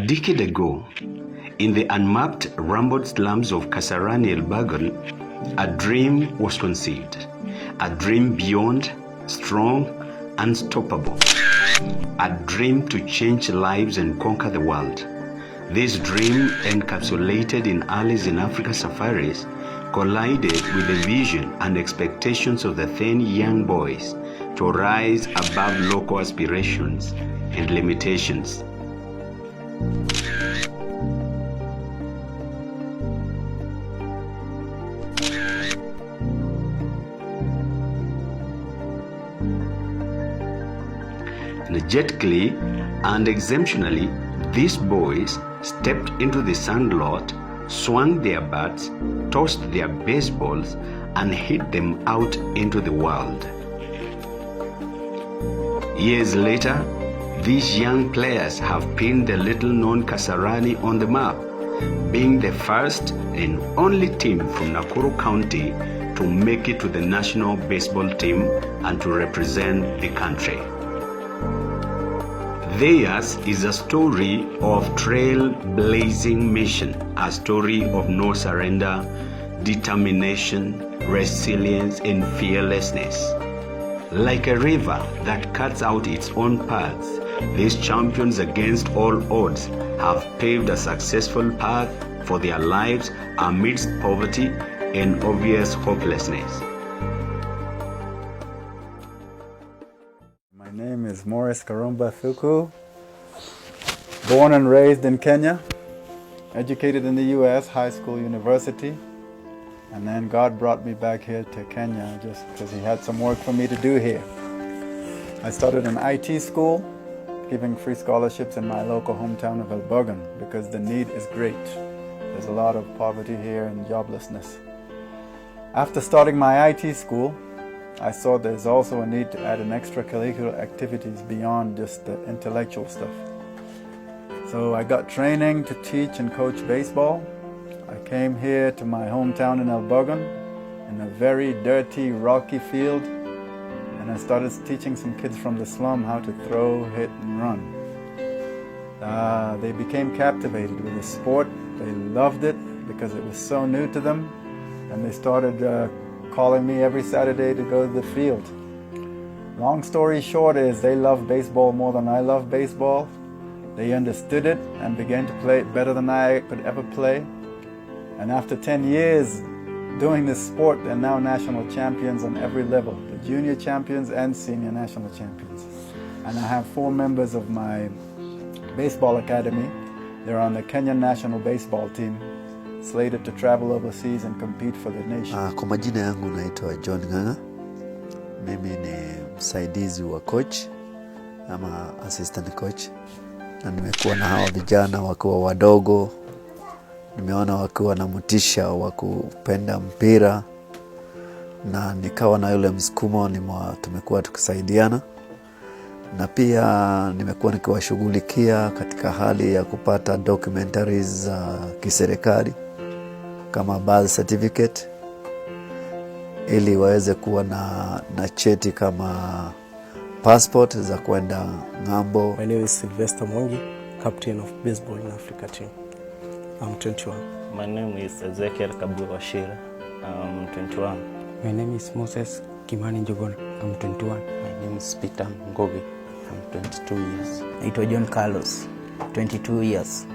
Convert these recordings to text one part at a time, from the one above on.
decade ago, in the unmapped rumbled slums of Kasarani Elbagon, a dream was conceived. A dream beyond, strong, unstoppable. A dream to change lives and conquer the world. This dream, encapsulated in Alice in Africa safaris, collided with the vision and expectations of the 10 young boys to rise above local aspirations and limitations. Energetically and exemptionally, these boys stepped into the sandlot, swung their bats, tossed their baseballs, and hit them out into the world. Years later, these young players have pinned the little-known Kasarani on the map, being the first and only team from Nakuru County to make it to the national baseball team and to represent the country. Theirs is a story of trailblazing mission, a story of no surrender, determination, resilience, and fearlessness. Like a river that cuts out its own paths, these champions against all odds have paved a successful path for their lives amidst poverty and obvious hopelessness. My name is Morris Karumba Thuku, born and raised in Kenya, educated in the US, high school, university, and then God brought me back here to Kenya just because He had some work for me to do here. I started an IT school, giving free scholarships in my local hometown of Elbagon because the need is great. There's a lot of poverty here and joblessness. After starting my IT school, I saw there's also a need to add an extracurricular activities beyond just the intellectual stuff. So I got training to teach and coach baseball. I came here to my hometown in Elbagon in a very dirty, rocky field, and I started teaching some kids from the slum how to throw, hit, and run. They became captivated with the sport. They loved it because it was so new to them, and they started calling me every Saturday to go to the field. Long story short is they love baseball more than I love baseball. They understood it and began to play it better than I could ever play. And after 10 years doing this sport, they're now national champions on every level, the junior champions and senior national champions. And I have 4 members of my baseball academy. They're on the Kenyan national baseball team, slated to travel overseas and compete for the nation. Kwa majina yangu naitwa John Ng'ang'a. Mimi ni msaidizi wa coach ama assistant coach, na nimekuwa na hawa vijana wakiwa wadogo. Nimeona wakiwa na motisha wa kupenda mpira, na nikawa na yule msukumo, tumekuwa tukisaidiana, na pia nimekuwa nikiwashughulikia katika hali ya kupata documentaries za kiserikali kama birth certificate, ili waweze kuwa na cheti kama passport za kwenda ng'ambo. My name is Sylvester Mwangi, captain of baseball in Africa team. I'm 21. My name is Ezekiel Kaburu-Washira. I'm 21. My name is Moses Kimani Njuguna. I'm 21. My name is Peter Ngogi. I'm 22 years. Naitwa John Carlos, 22 years.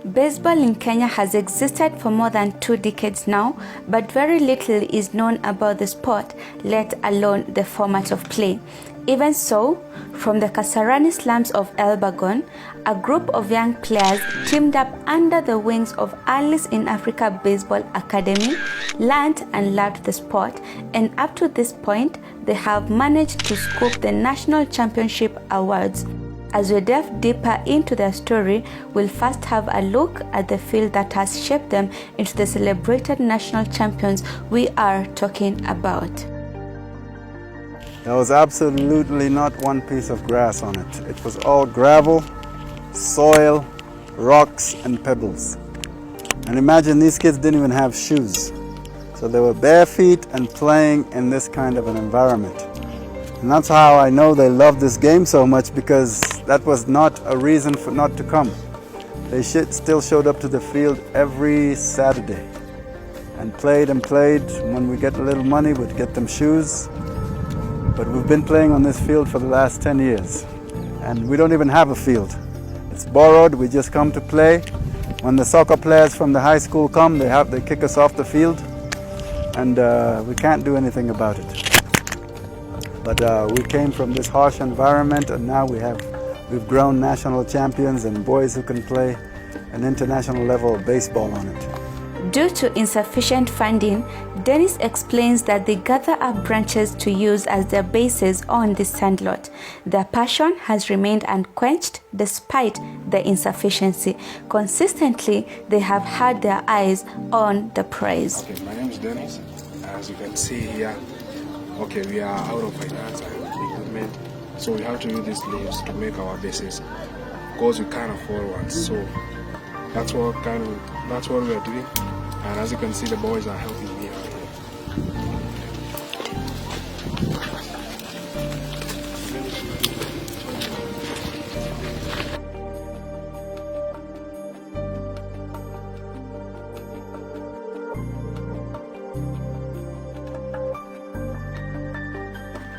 Baseball in Kenya has existed for more than 2 decades now, but very little is known about the sport, let alone the format of play. Even so, from the Kasarani slums of Elbagon, a group of young players teamed up under the wings of Alice in Africa Baseball Academy, learned and loved the sport, and up to this point, they have managed to scoop the National Championship Awards. As we delve deeper into their story, we'll first have a look at the field that has shaped them into the celebrated national champions we are talking about. There was absolutely not one piece of grass on it. It was all gravel, soil, rocks, and pebbles. And imagine these kids didn't even have shoes. So they were bare feet and playing in this kind of an environment. And that's how I know they love this game so much, because that was not a reason for not to come. They still showed up to the field every Saturday and played and played. When we get a little money, we'd get them shoes. But we've been playing on this field for the last 10 years. And we don't even have a field. It's borrowed, we just come to play. When the soccer players from the high school come, they kick us off the field. And we can't do anything about it. But we came from this harsh environment, and now we've grown national champions and boys who can play an international level of baseball on it. Due to insufficient funding, Dennis explains that they gather up branches to use as their bases on this sandlot. Their passion has remained unquenched despite the insufficiency. Consistently, they have had their eyes on the prize. Okay, my name is Dennis. As you can see here, okay, we are out of finance and equipment, so we have to use these leaves to make our bases because we can't afford one. So that's what we are doing. And as you can see, the boys are helping me out here.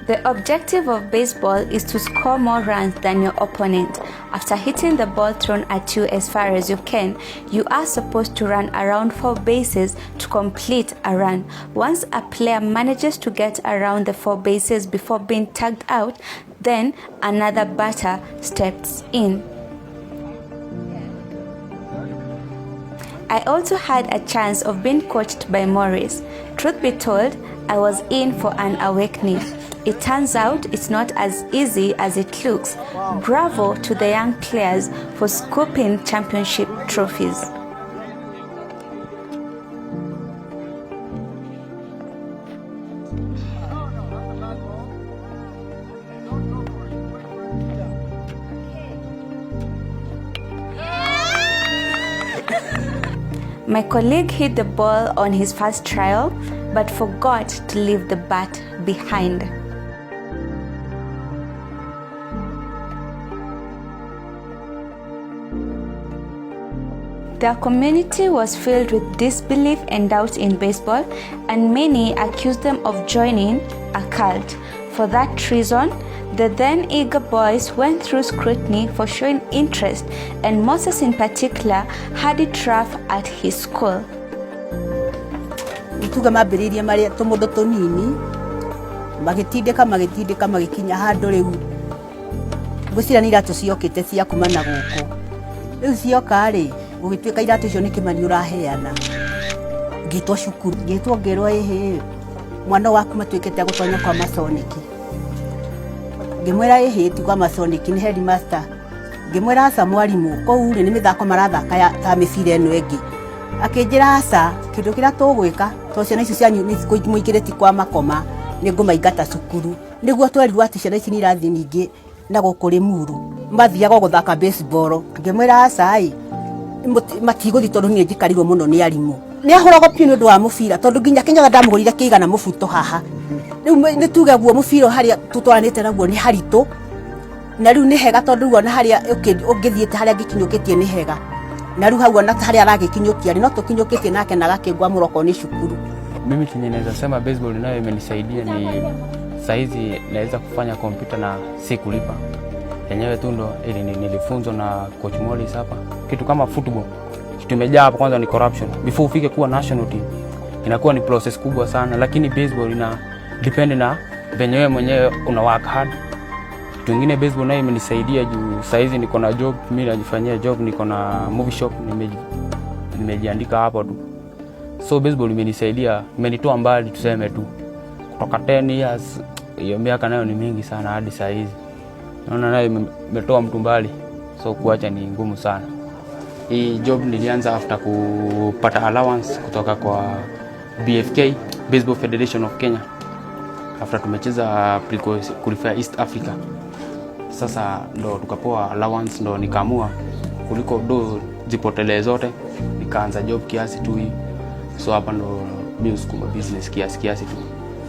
The objective of baseball is to score more runs than your opponent. After hitting the ball thrown at you as far as you can, you are supposed to run around 4 bases to complete a run. Once a player manages to get around the 4 bases before being tagged out, then another batter steps in. I also had a chance of being coached by Maurice. Truth be told, I was in for an awakening. It turns out it's not as easy as it looks. Bravo to the young players for scooping championship trophies. My colleague hit the ball on his first trial, but forgot to leave the bat behind. The community was filled with disbelief and doubt in baseball, and many accused them of joining a cult. For that reason, the then eager boys went through scrutiny for showing interest, and Moses in particular had it rough at his school. Tuga mambiriria maria tumundo tunini magitindika magikinya handu riu ngwicira ni iratu ciokite cia kumana guku riu cioka ri ugituika iratu icio ni kimani uraheana ngitwa cukuru ngitwa ngerwa ehe mwana waku matuikite agutonya kwa masoniki ngimwira ehe ti kwa masoniki ni headmaster ngimwira aca mwarimu kou ni mithako marathaka ya ta micira eno engi akinjira aca kindu kira tugwika to ciana icio cianyu ni muikireti kwa makoma ni ngumaingata cukuru niguo twerirwo ati ciana ici ni irathi ningi na gukuri muru mathiaga guthaka baseball ngimwira aca matiguthi tondu ni njikarirwo muno ni arimu ni ahuragwo piu ni undu wa mubira tondu nginya kinyaga ndamugurire kiigana mubuto haha riu ni tuge guo mubira haria tutwanite naguo ni haritu na riu ni hega tondu guo na haria ungithiite haria ngikinyukitie ni hega na riu hau na haria aragikinyukia no tukinyukitie nake na gakigwa muroko ni shukuru. Mimi chenye naweza sema baseball nayo imenisaidia ni saizi naweza kufanya kompyuta na si kulipa. Yenyewe tu ndo ili nilifunzwa na coach Morris hapa. Kitu kama football tumejaa hapa kwanza ni corruption. Before ufike kuwa national team inakuwa ni process kubwa sana, lakini baseball ina depend na venye wewe mwenyewe una work hard. Kitu kingine baseball nayo imenisaidia juu saizi niko na job, mimi najifanyia job, niko na movie shop, nimejiandika hapo tu. So baseball imenisaidia, imenitoa mbali tuseme tu. Kutoka 10 years, hiyo miaka nayo ni mingi sana hadi saa hizi. Naona nayo imetoa mtu mbali. So kuacha ni ngumu sana. Hii job nilianza after kupata allowance kutoka kwa BFK, Baseball Federation of Kenya. After tumecheza qualifier East Africa. Sasa ndo tukapoa allowance, ndo nikaamua kuliko do zipotelee zote nikaanza job kiasi tu hii. So hapa ndo mimi sukuma business kiasi tu.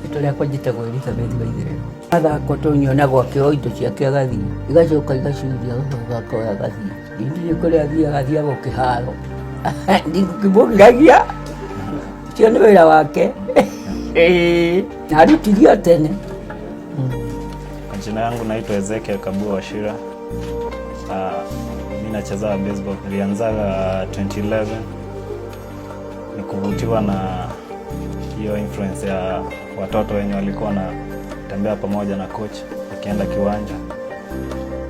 Itole kwa jitagwo Elizabeth Baithire athako tunyona gwake indo ciake agathi igacoka igacuria gathako agathi ndiri kuri athia gukiharo ndikubogiragia cio ni wira wake na arutirio tene. Jina yangu naitwa Ezekiel Kabua Washira. Mimi nacheza baseball. Nilianza 2011. Nikuvutiwa na hiyo influence ya watoto wenye walikuwa na tembea pamoja na coach akienda kiwanja.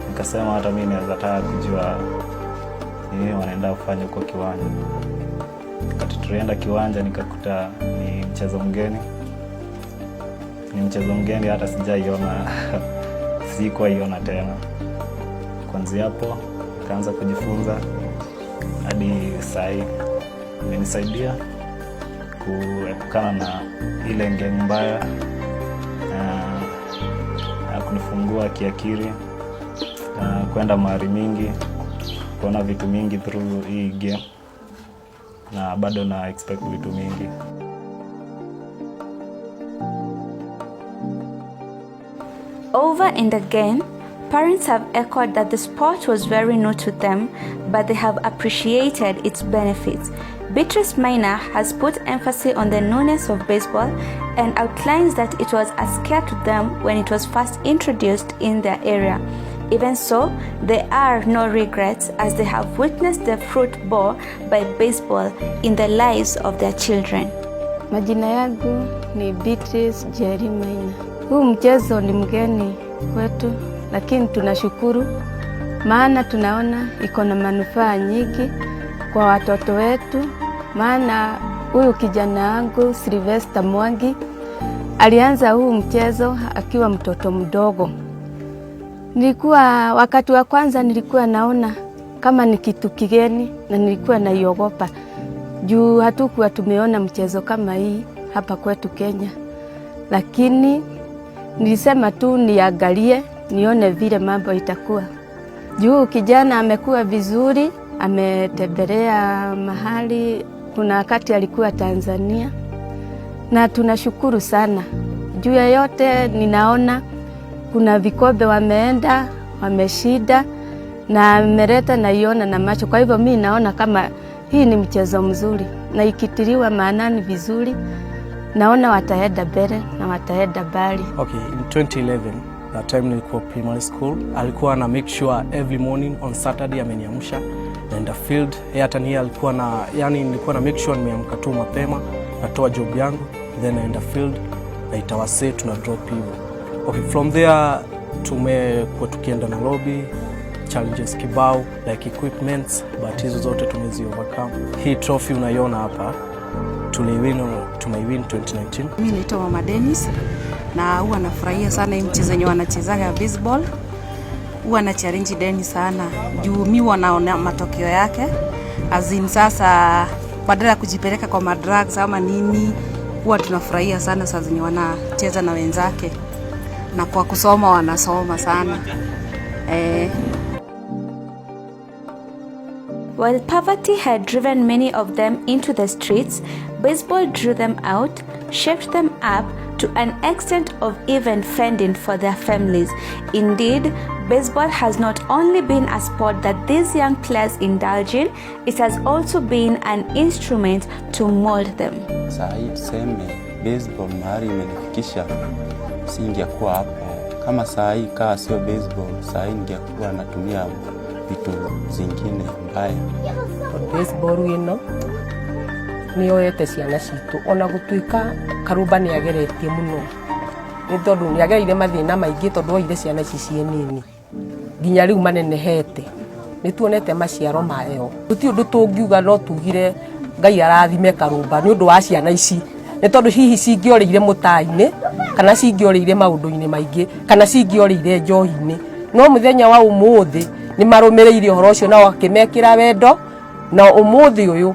Nikasema hata mimi naweza taka kujua nini wanaenda kufanya huko kiwanja. Wakati tulienda kiwanja nikakuta ni mchezo mgeni. Ni mchezo mgeni hata sijaiona. Sikuiona tena. Kuanzia hapo nikaanza kujifunza hadi sasa imenisaidia kuepukana na ile ngeni mbaya na kunifungua kiakili na kwenda mahali mingi, kuona vitu mingi through hii game, na bado na expect vitu mingi. Over and again, parents have echoed that the sport was very new to them, but they have appreciated its benefits. Beatrice Maina has put emphasis on the newness of baseball and outlines that it was a scare to them when it was first introduced in their area. Even so, there are no regrets as they have witnessed the fruit bore by baseball in the lives of their children. Majina yangu ni Beatrice Jerry Maina. Huu mchezo ni mgeni kwetu, lakini tunashukuru maana tunaona iko na manufaa nyingi kwa watoto wetu. Maana huyu kijana wangu Sylvester Mwangi alianza huu mchezo akiwa mtoto mdogo. Wakati wa kwanza nilikuwa naona kama ni kitu kigeni na nilikuwa naiogopa. Juu hatukuwa tumeona mchezo kama hii hapa kwetu Kenya. Lakini nilisema tu niangalie nione vile mambo itakuwa. Juu kijana amekuwa vizuri, ametembelea mahali, kuna wakati alikuwa Tanzania. Na tunashukuru sana. Juu ya yote ninaona kuna vikombe wameenda, wameshinda na ameleta naiona na macho. Kwa hivyo mimi naona kama hii ni mchezo mzuri na ikitiliwa maanani vizuri, naona wataenda mbele na wataenda mbali. Okay, in 2011, that time nilikuwa primary school, alikuwa na make sure every morning on Saturday ameniamsha naenda field. Hata ni alikuwa na, yani nilikuwa na make sure nimeamka tu mapema, natoa job yangu, then naenda field, na itawase tuna drop hiyo. Okay, from there tumekuwa tukienda na lobby, challenges kibao, like equipments, but hizo zote tumezi overcome. Hii trophy unaiona hapa, tumeiwin 2019. Mimi naitwa Mama Dennis na huwa nafurahia sana hii mchezo wenye wanachezaga baseball. Huwa na challenge Dennis sana. Juu mimi wanaona matokeo yake. Azin sasa badala ya kujipeleka kwa madrugs ama nini, huwa tunafurahia sana saa zenye wanacheza na wenzake. Na kwa kusoma wanasoma sana. While poverty had driven many of them into the streets, baseball drew them out, shaped them up to an extent of even fending for their families. Indeed, baseball has not only been a sport that these young players indulge in, it has also been an instrument to mold them. Sahi tuseme baseball mahali imenifikisha, singekuwa hapo. Kama sahi kaa sio baseball, sahi ningekuwa natumia vitu zingine mbaya. Baseball ino niyo yete ciana citu, ona gutuika Karuba ni ageretie muno, ni tondu ni agereire mathina maingi tondu ire ciana ici cie nini nginya riu manenehete, ni tuonete maciaro mayo. Tuti undu tungiuga no tugire Ngai arathime Karuba ni undu wa ciana ici, ni tondu hihi cingioreire mutaini kana cingioreire maundu-ini maingi kana cingioreire njohi-ini, no muthenya wa umuthi ni marumireire uhoro ucio na wakimekira wendo, na umuthi uyu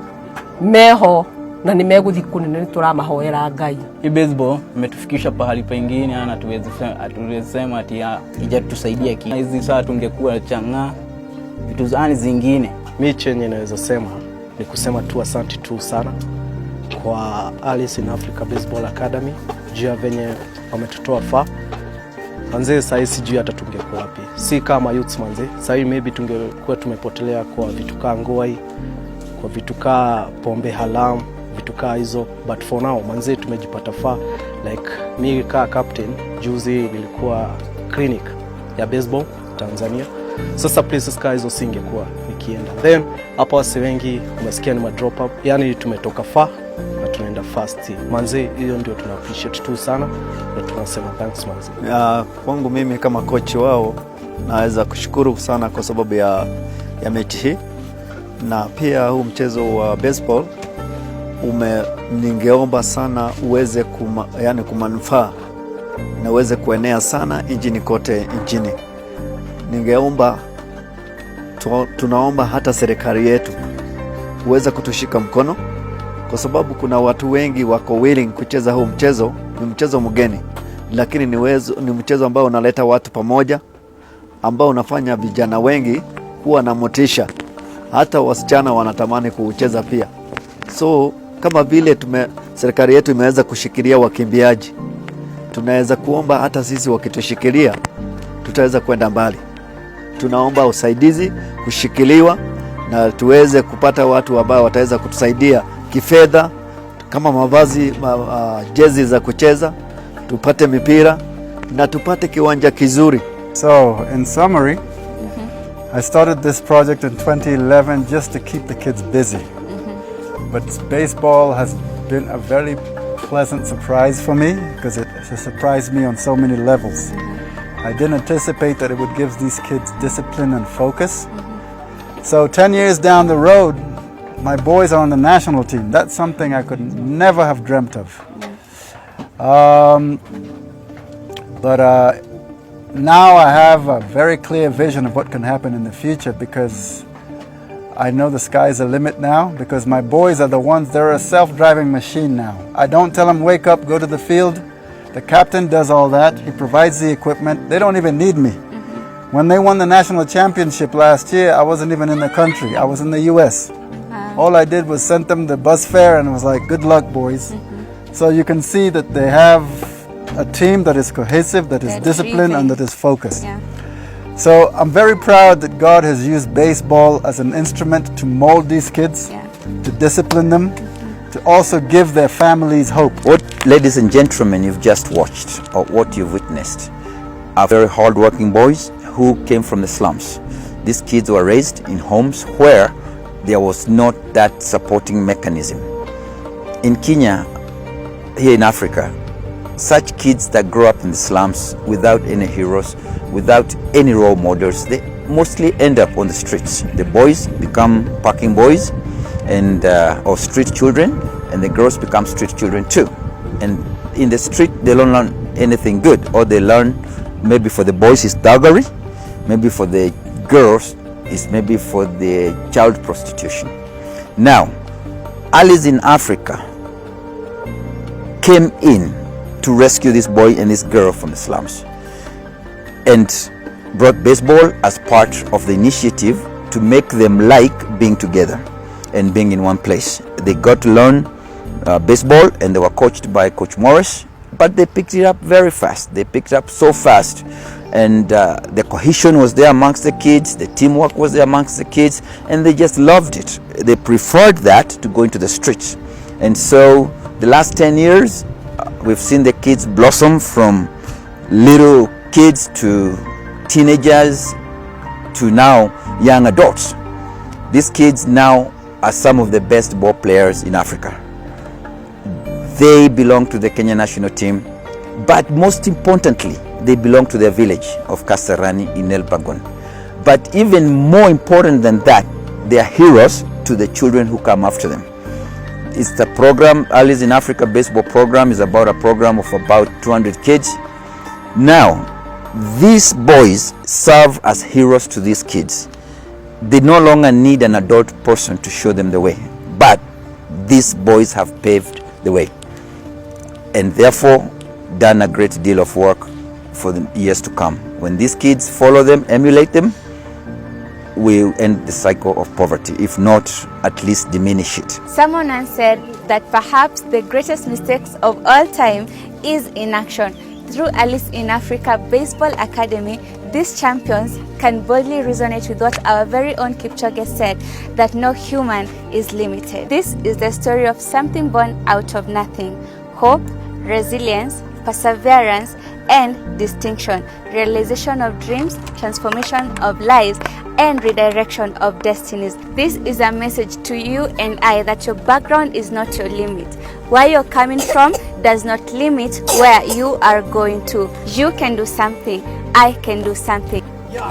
meho na nimeguthi kunene turamahoera Ngai. Hii baseball imetufikisha pahali pengine ana tuweze sema ati ijatusaidia kiasi. Hizi saa tungekuwa changa vitu zani zingine. Mimi chenye naweza sema ni kusema tu asante tu sana kwa Alice in Africa Baseball Academy juu ya venye wametutoa faa. Manze sahii sijui hata tungekuwa wapi. Si kama youths manze. Sahii maybe tungekuwa tumepotelea kwa vitu kaa ngoi, kwa vitu kaa pombe haramu, vitu kaa hizo. But for now manze tumejipata faa. Like mi kaa captain, juzi nilikuwa clinic ya baseball Tanzania. Sasa places kaa hizo singekuwa nikienda. Then hapa wase wengi umesikia ni drop up. Yani tumetoka far na tunaenda fast. Manze hiyo ndio tuna appreciate tu sana na tunasema thanks manze. Kwangu mimi kama coach wao naweza kushukuru sana kwa sababu ya mechi hii, na pia huu mchezo wa baseball ningeomba sana uweze kumanufaa na uweze kuenea sana nchini kote nchini. Ningeomba, tunaomba hata serikali yetu uweze kutushika mkono, kwa sababu kuna watu wengi wako willing kucheza huu mchezo. Ni mchezo mgeni, lakini ni mchezo ambao unaleta watu pamoja, ambao unafanya vijana wengi kuwa na motisha. Hata wasichana wanatamani kucheza pia. So kama vile serikali yetu imeweza kushikilia wakimbiaji, tunaweza kuomba hata sisi wakitushikilia tutaweza kwenda mbali. Tunaomba usaidizi kushikiliwa na tuweze kupata watu ambao wataweza kutusaidia kifedha, kama mavazi, jezi za kucheza, tupate mipira na tupate kiwanja kizuri. So in summary, I started this project in 2011 just to keep the kids busy. But baseball has been a very pleasant surprise for me because it has surprised me on so many levels. I didn't anticipate that it would give these kids discipline and focus. So 10 years down the road, my boys are on the national team. That's something I could never have dreamt of. But now I have a very clear vision of what can happen in the future, because I know the sky's the limit now, because my boys are the ones, they're a self-driving machine now. I don't tell them, wake up, go to the field. The captain does all that. He provides the equipment. They don't even need me. When they won the national championship last year, I wasn't even in the country. I was in the US. All I did was send them the bus fare and was like, good luck, boys. So you can see that they have a team that is cohesive, that is disciplined, and that is focused. So I'm very proud that God has used baseball as an instrument to mold these kids, to discipline them, to also give their families hope. What, ladies and gentlemen, you've just watched, or what you've witnessed, are very hard-working boys who came from the slums. These kids were raised in homes where there was not that supporting mechanism. In Kenya, here in Africa, such kids that grow up in the slums without any heroes, without any role models, they mostly end up on the streets. The boys become parking boys and or street children, and the girls become street children too. And in the street, they don't learn anything good, or they learn, maybe for the boys is thuggery, maybe for the girls is maybe for the child prostitution. Now, Allies in Africa came in to rescue this boy and this girl from the slums, and brought baseball as part of the initiative to make them like being together and being in one place. They got to learn baseball, and they were coached by Coach Morris, but they picked it up very fast. They picked it up so fast, and the cohesion was there amongst the kids, the teamwork was there amongst the kids, and they just loved it. They preferred that to go into the streets. And so the last 10 years, we've seen the kids blossom from little kids to teenagers to now young adults. These kids now are some of the best ball players in Africa. They belong to the Kenya national team, but most importantly, they belong to their village of Kasarani in Elbagon. But even more important than that, they are heroes to the children who come after them. It's the program, Allies in Africa baseball program, is about a program of about 200 kids. Now, these boys serve as heroes to these kids. They no longer need an adult person to show them the way, but these boys have paved the way, and therefore done a great deal of work for the years to come. When these kids follow them, emulate them, will end the cycle of poverty, if not at least diminish it. Someone once said that perhaps the greatest mistakes of all time is inaction. Through Alice in Africa Baseball Academy, these champions can boldly resonate with what our very own Kipchoge said, that no human is limited. This is the story of something born out of nothing: hope, resilience, perseverance, and distinction, realization of dreams, transformation of lives, and redirection of destinies. This is a message to you and I that your background is not your limit. Where you're coming from does not limit where you are going to. You can do something. I can do something.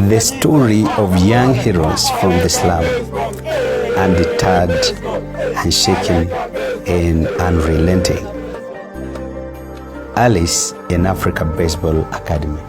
The story of young heroes from the slum, undeterred, unshaken, and unrelenting. Alice in Africa Baseball Academy.